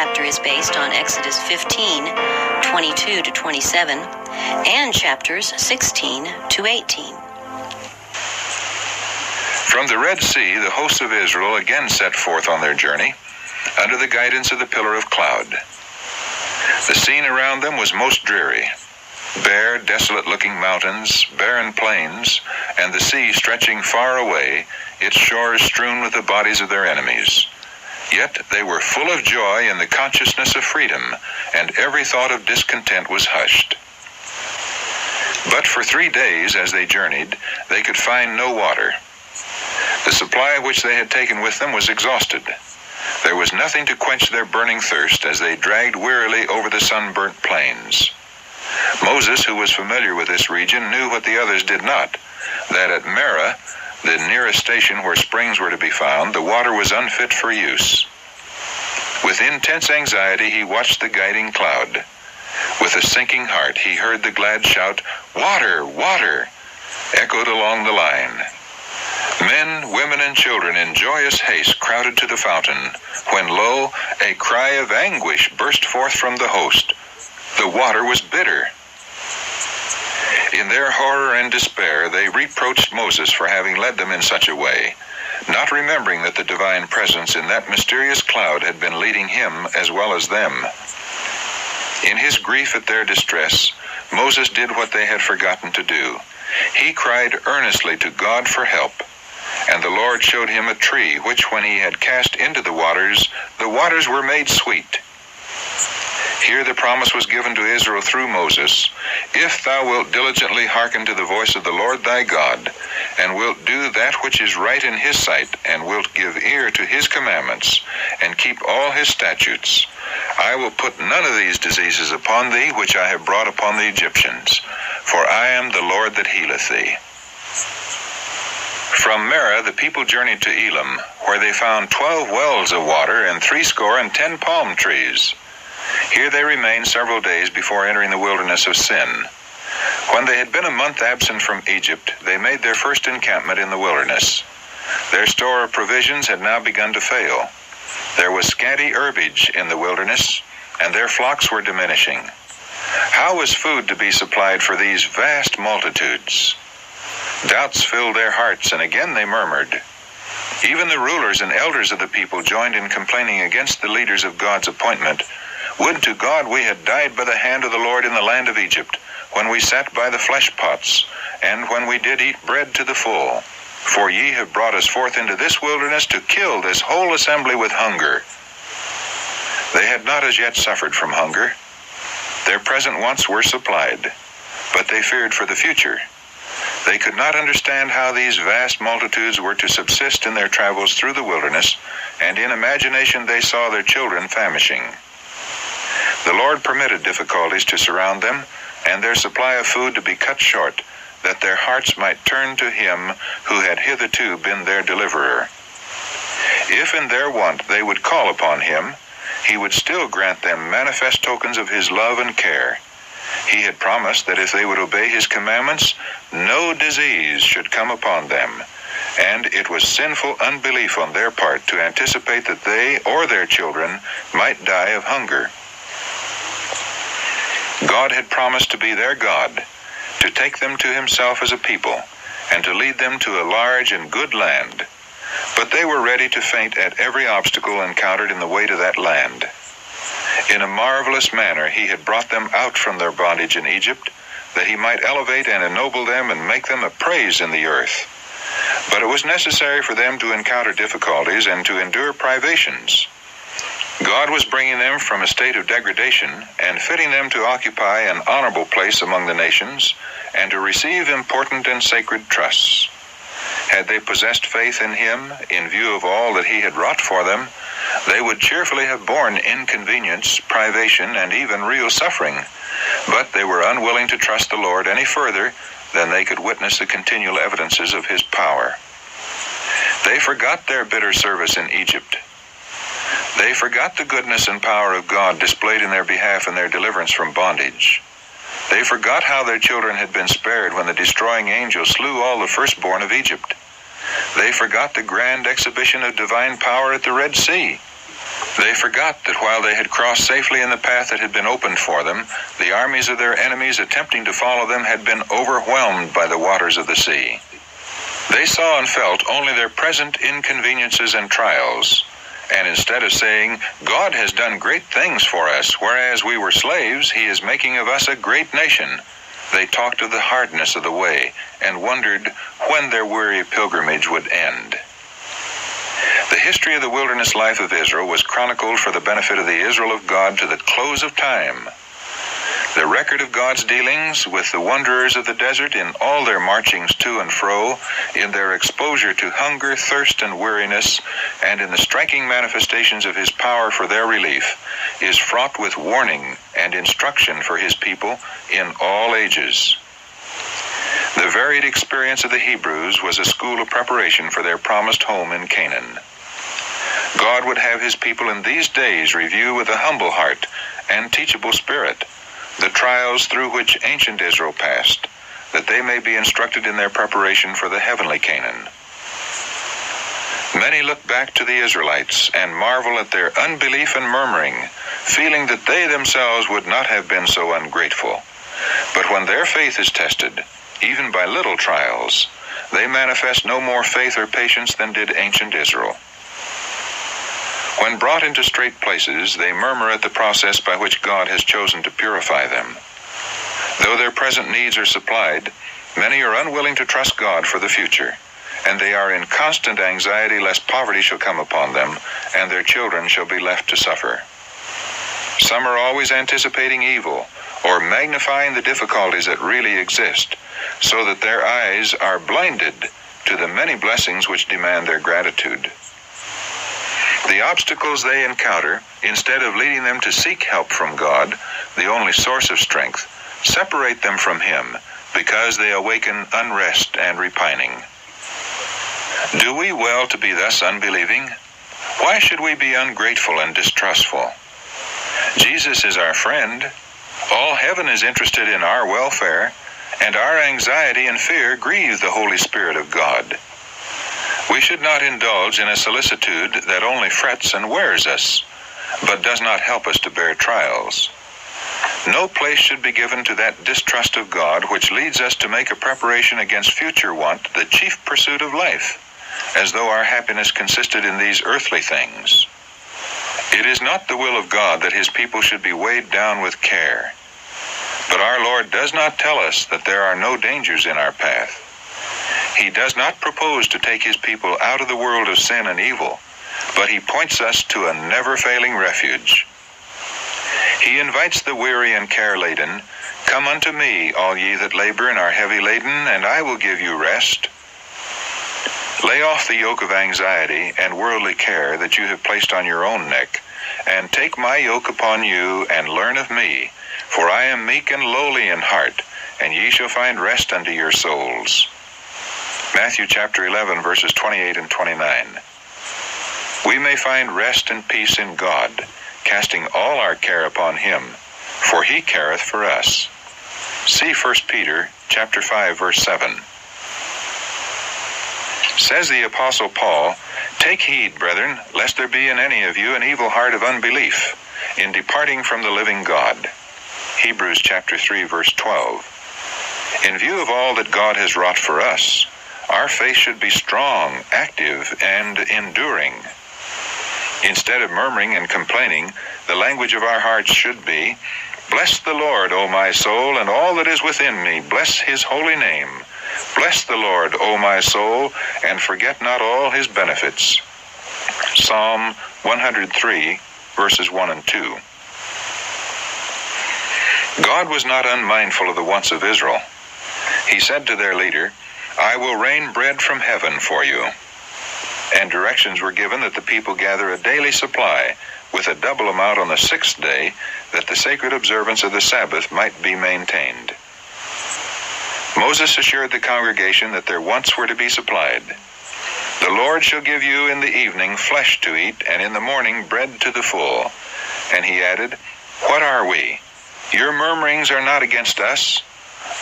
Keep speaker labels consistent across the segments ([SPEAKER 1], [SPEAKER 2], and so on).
[SPEAKER 1] chapter is based on Exodus 15:22 to 27, and chapters 16 to 18.
[SPEAKER 2] From the Red Sea, the hosts of Israel again set forth on their journey, under the guidance of the pillar of cloud. The scene around them was most dreary. Bare, desolate-looking mountains, barren plains, and the sea stretching far away, its shores strewn with the bodies of their enemies. Yet they were full of joy in the consciousness of freedom, and every thought of discontent was hushed. But for 3 days as they journeyed, they could find no water. The supply which they had taken with them was exhausted. There was nothing to quench their burning thirst as they dragged wearily over the sunburnt plains. Moses, who was familiar with this region, knew what the others did not, that at Marah, the nearest station where springs were to be found, the water was unfit for use. With intense anxiety, he watched the guiding cloud. With a sinking heart, he heard the glad shout, "Water! Water!" echoed along the line. Men, women, and children in joyous haste crowded to the fountain, when lo, a cry of anguish burst forth from the host. The water was bitter. In their horror and despair, they reproached Moses for having led them in such a way, not remembering that the divine presence in that mysterious cloud had been leading him as well as them. In his grief at their distress, Moses did what they had forgotten to do. He cried earnestly to God for help, and the Lord showed him a tree, which when he had cast into the waters were made sweet. Here the promise was given to Israel through Moses, "If thou wilt diligently hearken to the voice of the Lord thy God, and wilt do that which is right in his sight, and wilt give ear to his commandments, and keep all his statutes, I will put none of these diseases upon thee which I have brought upon the Egyptians, for I am the Lord that healeth thee." From Marah the people journeyed to Elim, where they found 12 wells of water and 70 palm trees. Here they remained several days before entering the wilderness of Sin. When they had been a month absent from Egypt, they made their first encampment in the wilderness. Their store of provisions had now begun to fail. There was scanty herbage in the wilderness, and their flocks were diminishing. How was food to be supplied for these vast multitudes? Doubts filled their hearts, and again they murmured. Even the rulers and elders of the people joined in complaining against the leaders of God's appointment. "Would to God we had died by the hand of the Lord in the land of Egypt, when we sat by the flesh pots, and when we did eat bread to the full. For ye have brought us forth into this wilderness to kill this whole assembly with hunger." They had not as yet suffered from hunger. Their present wants were supplied, but they feared for the future. They could not understand how these vast multitudes were to subsist in their travels through the wilderness, and in imagination they saw their children famishing. The Lord permitted difficulties to surround them, and their supply of food to be cut short, that their hearts might turn to him who had hitherto been their deliverer. If in their want they would call upon him, he would still grant them manifest tokens of his love and care. He had promised that if they would obey his commandments, no disease should come upon them, and it was sinful unbelief on their part to anticipate that they or their children might die of hunger. God had promised to be their God, to take them to himself as a people, and to lead them to a large and good land. But they were ready to faint at every obstacle encountered in the way to that land. In a marvelous manner he had brought them out from their bondage in Egypt, that he might elevate and ennoble them and make them a praise in the earth. But it was necessary for them to encounter difficulties and to endure privations. God was bringing them from a state of degradation and fitting them to occupy an honorable place among the nations and to receive important and sacred trusts. Had they possessed faith in him, in view of all that he had wrought for them, they would cheerfully have borne inconvenience, privation, and even real suffering. But they were unwilling to trust the Lord any further than they could witness the continual evidences of his power. They forgot their bitter service in Egypt. They forgot the goodness and power of God displayed in their behalf in their deliverance from bondage. They forgot how their children had been spared when the destroying angel slew all the firstborn of Egypt. They forgot the grand exhibition of divine power at the Red Sea. They forgot that while they had crossed safely in the path that had been opened for them, the armies of their enemies attempting to follow them had been overwhelmed by the waters of the sea. They saw and felt only their present inconveniences and trials, and instead of saying, "God has done great things for us, whereas we were slaves, he is making of us a great nation," they talked of the hardness of the way and wondered when their weary pilgrimage would end. The history of the wilderness life of Israel was chronicled for the benefit of the Israel of God to the close of time. The record of God's dealings with the wanderers of the desert in all their marchings to and fro, in their exposure to hunger, thirst, and weariness, and in the striking manifestations of his power for their relief, is fraught with warning and instruction for his people in all ages. The varied experience of the Hebrews was a school of preparation for their promised home in Canaan. God would have his people in these days review with a humble heart and teachable spirit the trials through which ancient Israel passed, that they may be instructed in their preparation for the heavenly Canaan. Many look back to the Israelites and marvel at their unbelief and murmuring, feeling that they themselves would not have been so ungrateful. But when their faith is tested, even by little trials, they manifest no more faith or patience than did ancient Israel. When brought into straight places, they murmur at the process by which God has chosen to purify them. Though their present needs are supplied, many are unwilling to trust God for the future, and they are in constant anxiety lest poverty shall come upon them, and their children shall be left to suffer. Some are always anticipating evil, or magnifying the difficulties that really exist, so that their eyes are blinded to the many blessings which demand their gratitude. The obstacles they encounter, instead of leading them to seek help from God, the only source of strength, separate them from him, because they awaken unrest and repining. Do we well to be thus unbelieving? Why should we be ungrateful and distrustful? Jesus is our friend. All heaven is interested in our welfare, and our anxiety and fear grieve the Holy Spirit of God. We should not indulge in a solicitude that only frets and wears us, but does not help us to bear trials. No place should be given to that distrust of God which leads us to make a preparation against future want the chief pursuit of life, as though our happiness consisted in these earthly things. It is not the will of God that his people should be weighed down with care. But our Lord does not tell us that there are no dangers in our path. He does not propose to take his people out of the world of sin and evil, but he points us to a never-failing refuge. He invites the weary and care-laden, "Come unto me, all ye that labor and are heavy laden, and I will give you rest." Lay off the yoke of anxiety and worldly care that you have placed on your own neck, and take my yoke upon you, and learn of me, for I am meek and lowly in heart, and ye shall find rest unto your souls. Matthew chapter 11, verses 28 and 29. We may find rest and peace in God, casting all our care upon him, for he careth for us. See 1 Peter chapter 5, verse 7. Says the Apostle Paul, "Take heed, brethren, lest there be in any of you an evil heart of unbelief, in departing from the living God." Hebrews chapter 3, verse 12. In view of all that God has wrought for us, our faith should be strong, active, and enduring. Instead of murmuring and complaining, the language of our hearts should be, "Bless the Lord, O my soul, and all that is within me. Bless his holy name. Bless the Lord, O my soul, and forget not all his benefits." Psalm 103, verses 1 and 2. God was not unmindful of the wants of Israel. He said to their leader, "I will rain bread from heaven for you." And directions were given that the people gather a daily supply with a double amount on the sixth day, that the sacred observance of the Sabbath might be maintained. Moses assured the congregation that their wants were to be supplied. "The Lord shall give you in the evening flesh to eat, and in the morning bread to the full." And he added, "What are we? Your murmurings are not against us,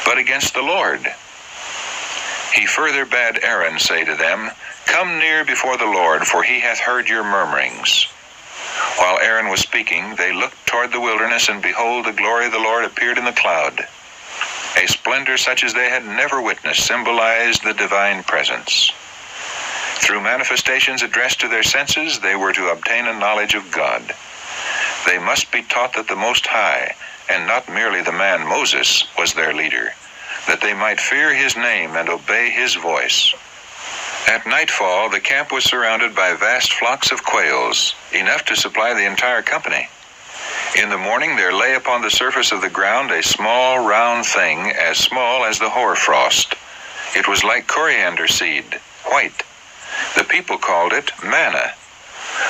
[SPEAKER 2] but against the Lord." He further bade Aaron say to them, "Come near before the Lord, for he hath heard your murmurings." While Aaron was speaking, they looked toward the wilderness, and behold, the glory of the Lord appeared in the cloud. A splendor such as they had never witnessed symbolized the divine presence. Through manifestations addressed to their senses, they were to obtain a knowledge of God. They must be taught that the Most High, and not merely the man Moses, was their leader, that they might fear his name and obey his voice. At nightfall, the camp was surrounded by vast flocks of quails, enough to supply the entire company. In the morning there lay upon the surface of the ground a small round thing as small as the hoarfrost. It was like coriander seed, white. The people called it manna.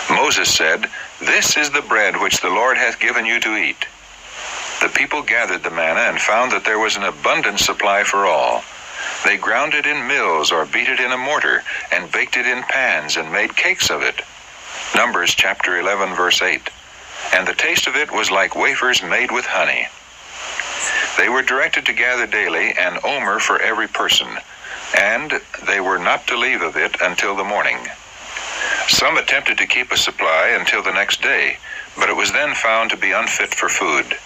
[SPEAKER 2] Moses said, "This is the bread which the Lord hath given you to eat." The people gathered the manna and found that there was an abundant supply for all. They ground it in mills or beat it in a mortar and baked it in pans and made cakes of it. Numbers chapter 11 verse 8. And the taste of it was like wafers made with honey. They were directed to gather daily an omer for every person, and they were not to leave of it until the morning. Some attempted to keep a supply until the next day, but it was then found to be unfit for food.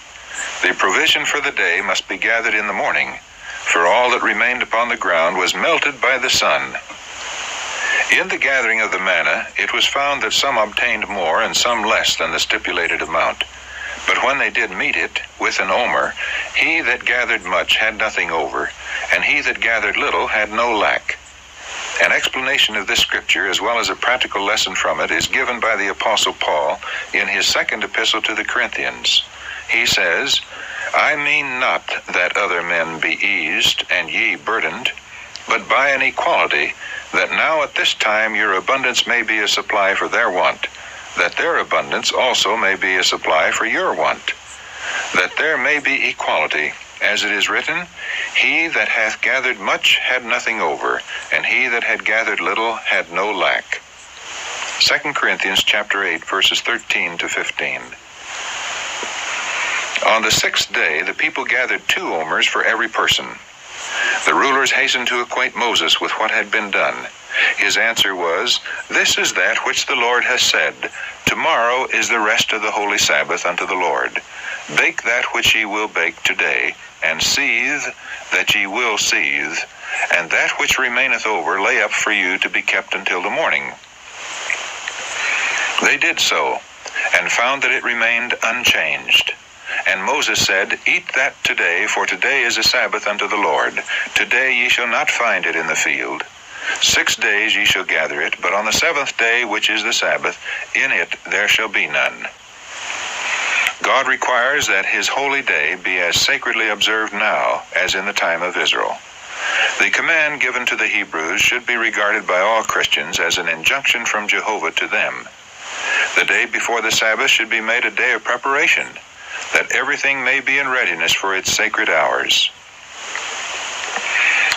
[SPEAKER 2] The provision for the day must be gathered in the morning, for all that remained upon the ground was melted by the sun. In the gathering of the manna, it was found that some obtained more and some less than the stipulated amount. But when they did meet it with an omer, he that gathered much had nothing over, and he that gathered little had no lack. An explanation of this scripture, as well as a practical lesson from it, is given by the Apostle Paul in his second epistle to the Corinthians. He says, "I mean not that other men be eased, and ye burdened, but by an equality, that now at this time your abundance may be a supply for their want, that their abundance also may be a supply for your want, that there may be equality, as it is written, He that hath gathered much had nothing over, and he that had gathered little had no lack." 2 Corinthians chapter 8, verses 13 to 15. On the sixth day, the people gathered 2 omers for every person. The rulers hastened to acquaint Moses with what had been done. His answer was, "This is that which the Lord has said, Tomorrow is the rest of the holy Sabbath unto the Lord. Bake that which ye will bake today, and seethe that ye will seethe, and that which remaineth over lay up for you to be kept until the morning." They did so, and found that it remained unchanged. And Moses said, "Eat that today, for today is a Sabbath unto the Lord. Today ye shall not find it in the field. 6 days ye shall gather it, but on the 7th day, which is the Sabbath, in it there shall be none." God requires that his holy day be as sacredly observed now as in the time of Israel. The command given to the Hebrews should be regarded by all Christians as an injunction from Jehovah to them. The day before the Sabbath should be made a day of preparation, that everything may be in readiness for its sacred hours.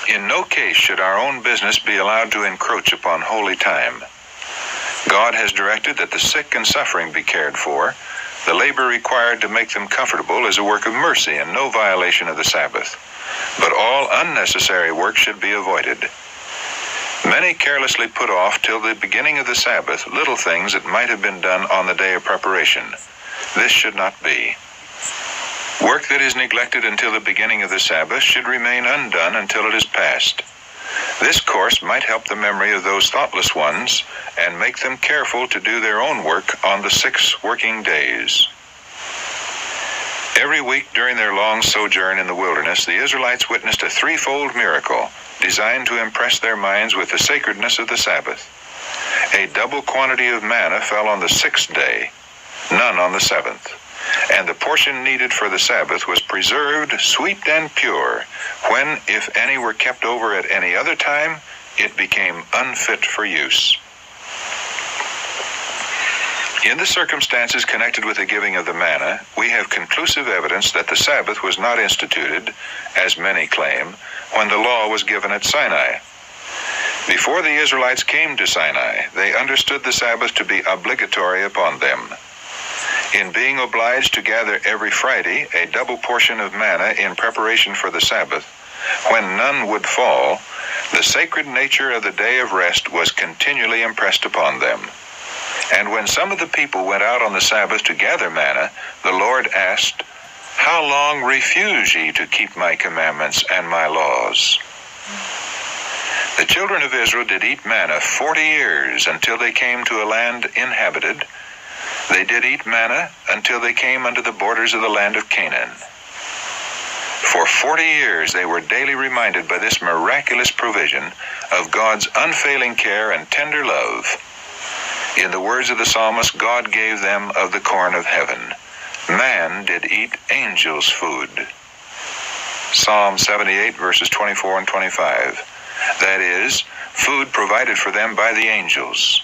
[SPEAKER 2] In no case should our own business be allowed to encroach upon holy time. God has directed that the sick and suffering be cared for. The labor required to make them comfortable is a work of mercy and no violation of the Sabbath. But all unnecessary work should be avoided. Many carelessly put off till the beginning of the Sabbath little things that might have been done on the day of preparation. This should not be. Work that is neglected until the beginning of the Sabbath should remain undone until it is past. This course might help the memory of those thoughtless ones and make them careful to do their own work on the 6 working days. Every week during their long sojourn in the wilderness, the Israelites witnessed a 3-fold miracle designed to impress their minds with the sacredness of the Sabbath. A double quantity of manna fell on the 6th day, none on the 7th. And the portion needed for the Sabbath was preserved, sweet and pure, when, if any were kept over at any other time, it became unfit for use. In the circumstances connected with the giving of the manna, we have conclusive evidence that the Sabbath was not instituted, as many claim, when the law was given at Sinai. Before the Israelites came to Sinai, they understood the Sabbath to be obligatory upon them. In being obliged to gather every Friday a double portion of manna in preparation for the Sabbath, when none would fall, the sacred nature of the day of rest was continually impressed upon them. And when some of the people went out on the Sabbath to gather manna, the Lord asked, How long refuse ye to keep my commandments and my laws? The children of Israel did eat manna 40 years until they came to a land inhabited. They did eat manna until they came unto the borders of the land of Canaan. For 40 years they were daily reminded by this miraculous provision of God's unfailing care and tender love. In the words of the psalmist, God gave them of the corn of heaven. Man did eat angels' food. Psalm 78, verses 24 and 25. That is, food provided for them by the angels.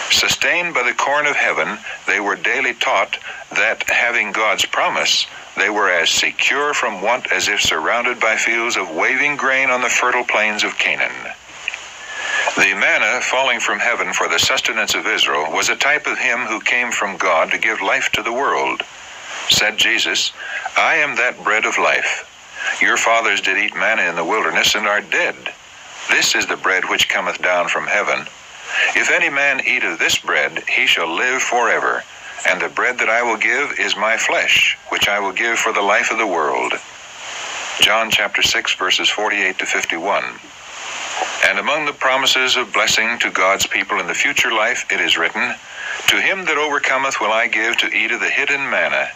[SPEAKER 2] Sustained by the corn of heaven, they were daily taught that, having God's promise, they were as secure from want as if surrounded by fields of waving grain on the fertile plains of Canaan. The manna falling from heaven for the sustenance of Israel was a type of him who came from God to give life to the world. Said Jesus, I am that bread of life. Your fathers did eat manna in the wilderness and are dead. This is the bread which cometh down from heaven. If any man eat of this bread, he shall live forever. And the bread that I will give is my flesh, which I will give for the life of the world. John chapter 6, verses 48 to 51. And among the promises of blessing to God's people in the future life, it is written, To him that overcometh will I give to eat of the hidden manna.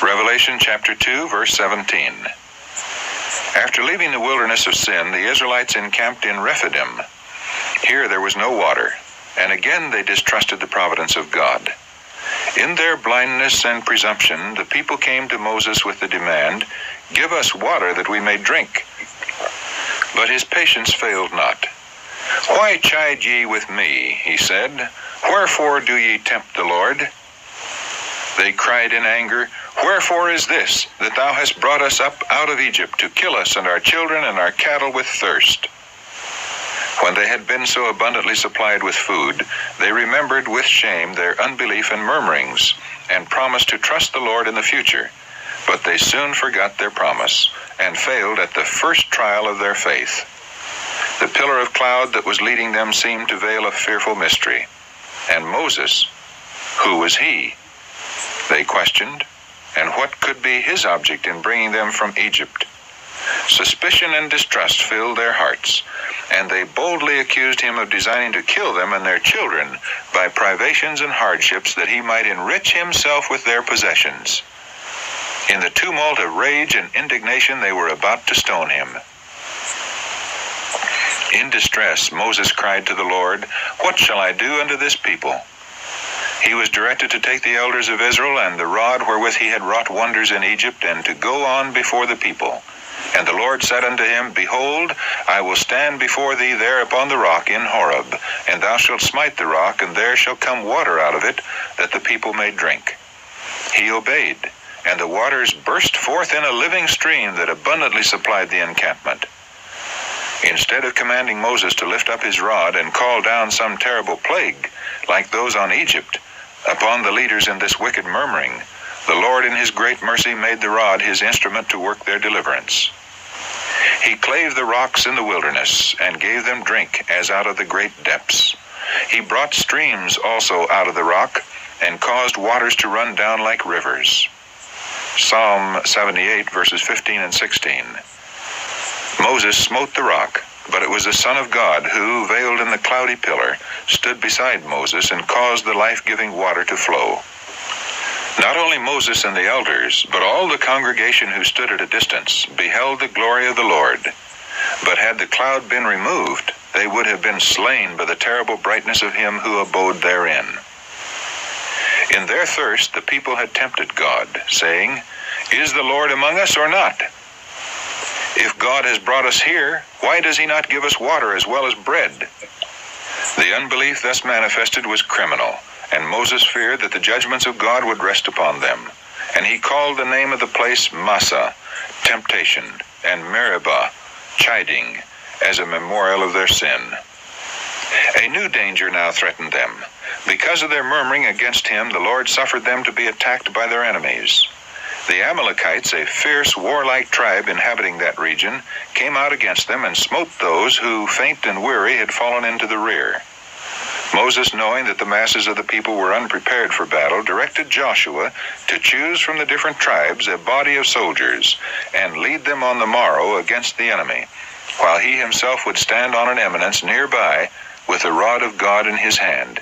[SPEAKER 2] Revelation chapter 2, verse 17. After leaving the wilderness of sin, the Israelites encamped in Rephidim. Here there was no water, and again they distrusted the providence of God. In their blindness and presumption, the people came to Moses with the demand, Give us water that we may drink. But his patience failed not. Why chide ye with me, he said. Wherefore do ye tempt the Lord? They cried in anger, Wherefore is this, that thou hast brought us up out of Egypt to kill us and our children and our cattle with thirst? When they had been so abundantly supplied with food, they remembered with shame their unbelief and murmurings, and promised to trust the Lord in the future. But they soon forgot their promise, and failed at the first trial of their faith. The pillar of cloud that was leading them seemed to veil a fearful mystery. And Moses, who was he? They questioned, and what could be his object in bringing them from Egypt? Suspicion and distrust filled their hearts, and they boldly accused him of designing to kill them and their children by privations and hardships that he might enrich himself with their possessions. In the tumult of rage and indignation, they were about to stone him. In distress, Moses cried to the Lord, What shall I do unto this people? He was directed to take the elders of Israel and the rod wherewith he had wrought wonders in Egypt, and to go on before the people. And the Lord said unto him, Behold, I will stand before thee there upon the rock in Horeb, and thou shalt smite the rock, and there shall come water out of it, that the people may drink. He obeyed, and the waters burst forth in a living stream that abundantly supplied the encampment. Instead of commanding Moses to lift up his rod and call down some terrible plague, like those on Egypt, upon the leaders in this wicked murmuring, the Lord in his great mercy made the rod his instrument to work their deliverance. He clave the rocks in the wilderness, and gave them drink as out of the great depths. He brought streams also out of the rock, and caused waters to run down like rivers. Psalm 78, verses 15 and 16. Moses smote the rock, but it was the Son of God who, veiled in the cloudy pillar, stood beside Moses and caused the life-giving water to flow. Not only Moses and the elders, but all the congregation who stood at a distance beheld the glory of the Lord. But had the cloud been removed, they would have been slain by the terrible brightness of him who abode therein. In their thirst the people had tempted God, saying, Is the Lord among us or not? If God has brought us here, why does he not give us water as well as bread? The unbelief thus manifested was criminal, and Moses feared that the judgments of God would rest upon them. And he called the name of the place Massah, temptation, and Meribah, chiding, as a memorial of their sin. A new danger now threatened them. Because of their murmuring against him, the Lord suffered them to be attacked by their enemies. The Amalekites, a fierce, warlike tribe inhabiting that region, came out against them and smote those who, faint and weary, had fallen into the rear. Moses, knowing that the masses of the people were unprepared for battle, directed Joshua to choose from the different tribes a body of soldiers and lead them on the morrow against the enemy, while he himself would stand on an eminence nearby with the rod of God in his hand.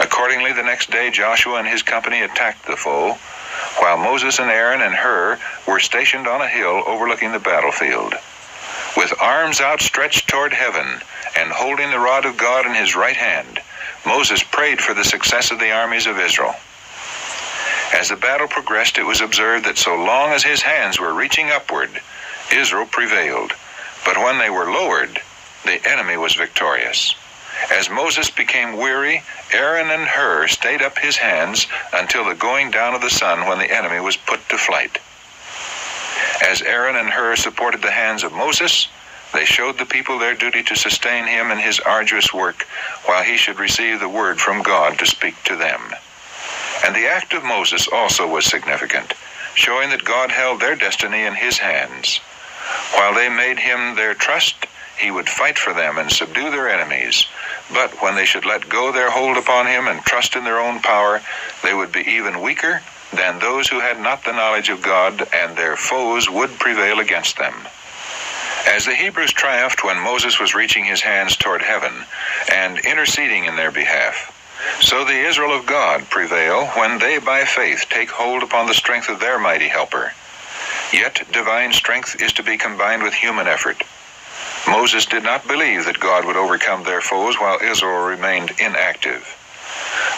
[SPEAKER 2] Accordingly, the next day Joshua and his company attacked the foe, while Moses and Aaron and Hur were stationed on a hill overlooking the battlefield. With arms outstretched toward heaven and holding the rod of God in his right hand, Moses prayed for the success of the armies of Israel. As the battle progressed, it was observed that so long as his hands were reaching upward, Israel prevailed. But when they were lowered, the enemy was victorious. As Moses became weary, Aaron and Hur stayed up his hands until the going down of the sun, when the enemy was put to flight. As Aaron and Hur supported the hands of Moses, they showed the people their duty to sustain him in his arduous work, while he should receive the word from God to speak to them. And the act of Moses also was significant, showing that God held their destiny in his hands. While they made him their trust, he would fight for them and subdue their enemies. But when they should let go their hold upon him and trust in their own power, they would be even weaker than those who had not the knowledge of God, and their foes would prevail against them. As the Hebrews triumphed when Moses was reaching his hands toward heaven and interceding in their behalf, so the Israel of God prevail when they by faith take hold upon the strength of their mighty helper. Yet divine strength is to be combined with human effort. Moses did not believe that God would overcome their foes while Israel remained inactive.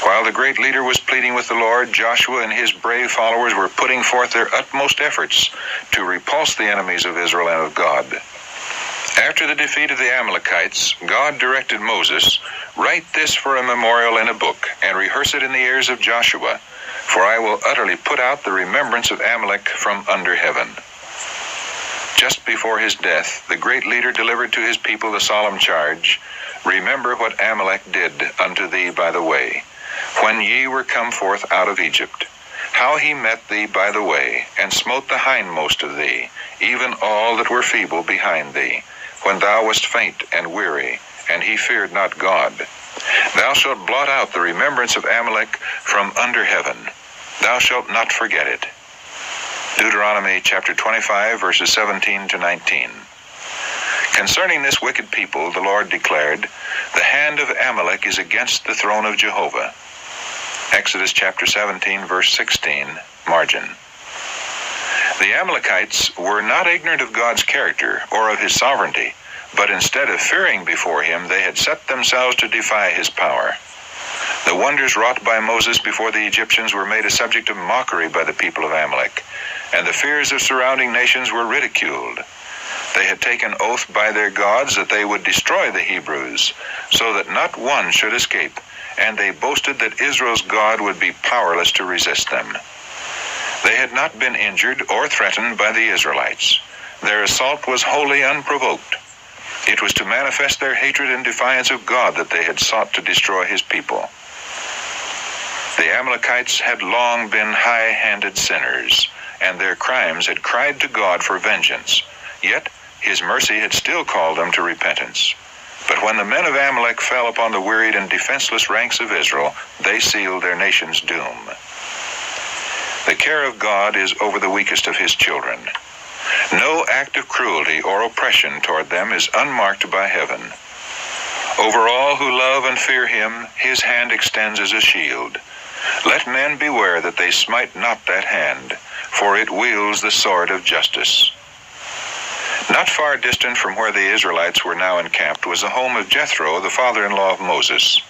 [SPEAKER 2] While the great leader was pleading with the Lord, Joshua and his brave followers were putting forth their utmost efforts to repulse the enemies of Israel and of God. After the defeat of the Amalekites, God directed Moses, "Write this for a memorial in a book, and rehearse it in the ears of Joshua, for I will utterly put out the remembrance of Amalek from under heaven." Just before his death, the great leader delivered to his people the solemn charge, "Remember what Amalek did unto thee by the way, when ye were come forth out of Egypt, how he met thee by the way, and smote the hindmost of thee, even all that were feeble behind thee, when thou wast faint and weary, and he feared not God. Thou shalt blot out the remembrance of Amalek from under heaven. Thou shalt not forget it." Deuteronomy chapter 25, verses 17 to 19. Concerning this wicked people, the Lord declared, "The hand of Amalek is against the throne of Jehovah." Exodus chapter 17, verse 16, margin. The Amalekites were not ignorant of God's character or of his sovereignty, but instead of fearing before him, they had set themselves to defy his power. The wonders wrought by Moses before the Egyptians were made a subject of mockery by the people of Amalek, and the fears of surrounding nations were ridiculed. They had taken oath by their gods that they would destroy the Hebrews, so that not one should escape, and they boasted that Israel's God would be powerless to resist them. They had not been injured or threatened by the Israelites. Their assault was wholly unprovoked. It was to manifest their hatred and defiance of God that they had sought to destroy his people. The Amalekites had long been high-handed sinners, and their crimes had cried to God for vengeance. Yet his mercy had still called them to repentance. But when the men of Amalek fell upon the wearied and defenseless ranks of Israel, they sealed their nation's doom. The care of God is over the weakest of his children. No act of cruelty or oppression toward them is unmarked by heaven. Over all who love and fear him, his hand extends as a shield. Let men beware that they smite not that hand, for it wields the sword of justice. Not far distant from where the Israelites were now encamped was the home of Jethro, the father-in-law of Moses.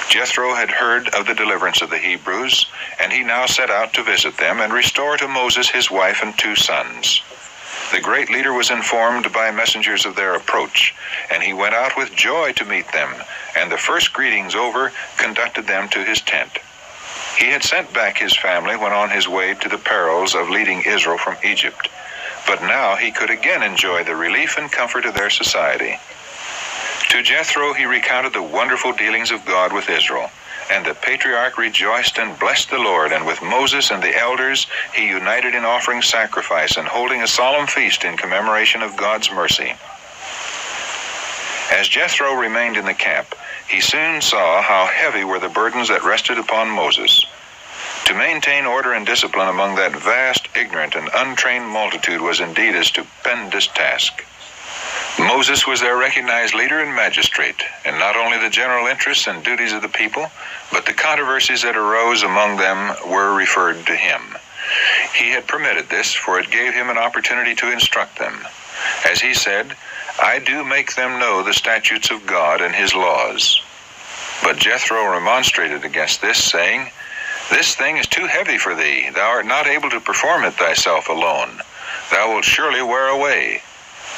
[SPEAKER 2] Jethro had heard of the deliverance of the Hebrews, and he now set out to visit them and restore to Moses his wife and 2 sons. The great leader was informed by messengers of their approach, and he went out with joy to meet them, and the first greetings over, conducted them to his tent. He had sent back his family when on his way to the perils of leading Israel from Egypt, but now he could again enjoy the relief and comfort of their society. To Jethro he recounted the wonderful dealings of God with Israel, and the patriarch rejoiced and blessed the Lord, and with Moses and the elders he united in offering sacrifice and holding a solemn feast in commemoration of God's mercy. As Jethro remained in the camp, he soon saw how heavy were the burdens that rested upon Moses. To maintain order and discipline among that vast, ignorant, and untrained multitude was indeed a stupendous task. Moses was their recognized leader and magistrate, and not only the general interests and duties of the people, but the controversies that arose among them were referred to him. He had permitted this, for it gave him an opportunity to instruct them. As he said, "I do make them know the statutes of God and his laws." But Jethro remonstrated against this, saying, "This thing is too heavy for thee. Thou art not able to perform it thyself alone. Thou wilt surely wear away."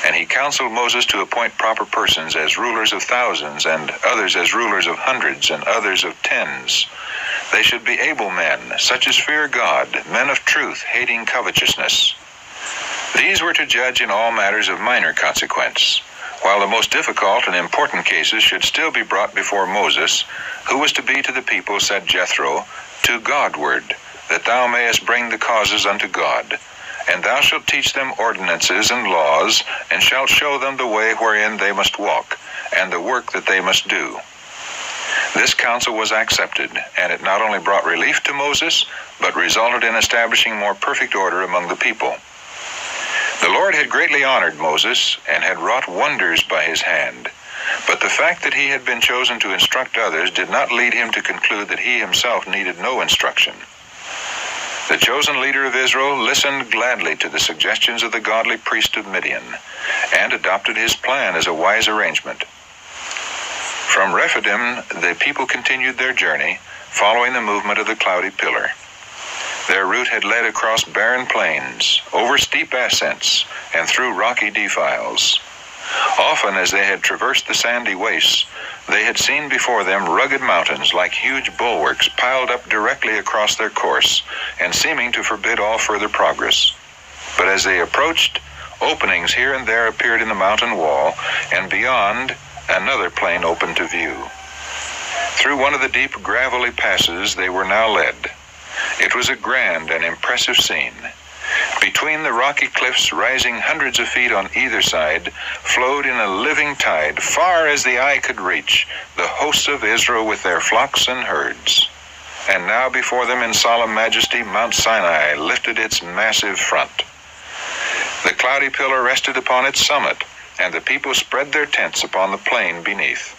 [SPEAKER 2] And he counseled Moses to appoint proper persons as rulers of thousands, and others as rulers of hundreds, and others of tens. They should be able men, such as fear God, men of truth, hating covetousness. These were to judge in all matters of minor consequence, while the most difficult and important cases should still be brought before Moses, who was to be to the people, said Jethro, to Godward, that thou mayest bring the causes unto God. And thou shalt teach them ordinances and laws, and shalt show them the way wherein they must walk, and the work that they must do. This counsel was accepted, and it not only brought relief to Moses, but resulted in establishing more perfect order among the people. The Lord had greatly honored Moses, and had wrought wonders by his hand. But the fact that he had been chosen to instruct others did not lead him to conclude that he himself needed no instruction. The chosen leader of Israel listened gladly to the suggestions of the godly priest of Midian, and adopted his plan as a wise arrangement. From Rephidim, the people continued their journey, following the movement of the cloudy pillar. Their route had led across barren plains, over steep ascents, and through rocky defiles. Often, as they had traversed the sandy wastes, they had seen before them rugged mountains like huge bulwarks piled up directly across their course, and seeming to forbid all further progress. But as they approached, openings here and there appeared in the mountain wall, and beyond, another plain opened to view. Through one of the deep gravelly passes they were now led. It was a grand and impressive scene. Between the rocky cliffs, rising hundreds of feet on either side, flowed in a living tide, far as the eye could reach, the hosts of Israel with their flocks and herds. And now before them in solemn majesty, Mount Sinai lifted its massive front. The cloudy pillar rested upon its summit, and the people spread their tents upon the plain beneath.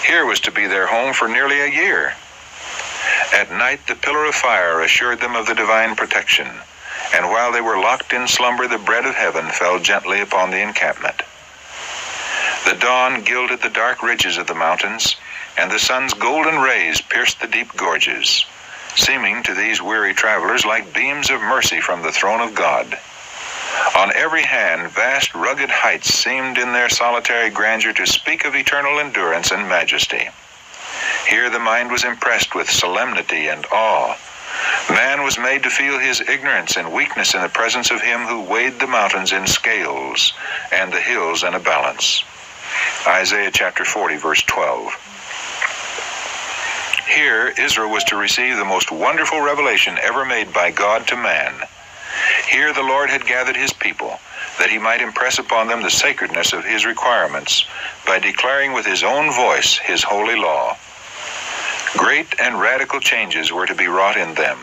[SPEAKER 2] Here was to be their home for nearly a year. At night the pillar of fire assured them of the divine protection, and while they were locked in slumber, the bread of heaven fell gently upon the encampment. The dawn gilded the dark ridges of the mountains, and the sun's golden rays pierced the deep gorges, seeming to these weary travelers like beams of mercy from the throne of God. On every hand, vast rugged heights seemed in their solitary grandeur to speak of eternal endurance and majesty. Here the mind was impressed with solemnity and awe. Man was made to feel his ignorance and weakness in the presence of him who weighed the mountains in scales and the hills in a balance. Isaiah chapter 40, verse 12. Here Israel was to receive the most wonderful revelation ever made by God to man. Here the Lord had gathered his people, that he might impress upon them the sacredness of his requirements by declaring with his own voice his holy law. Great and radical changes were to be wrought in them,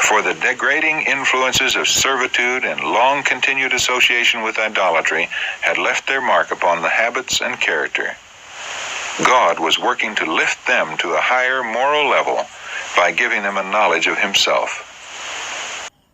[SPEAKER 2] for the degrading influences of servitude and long-continued association with idolatry had left their mark upon the habits and character. God was working to lift them to a higher moral level by giving them a knowledge of himself.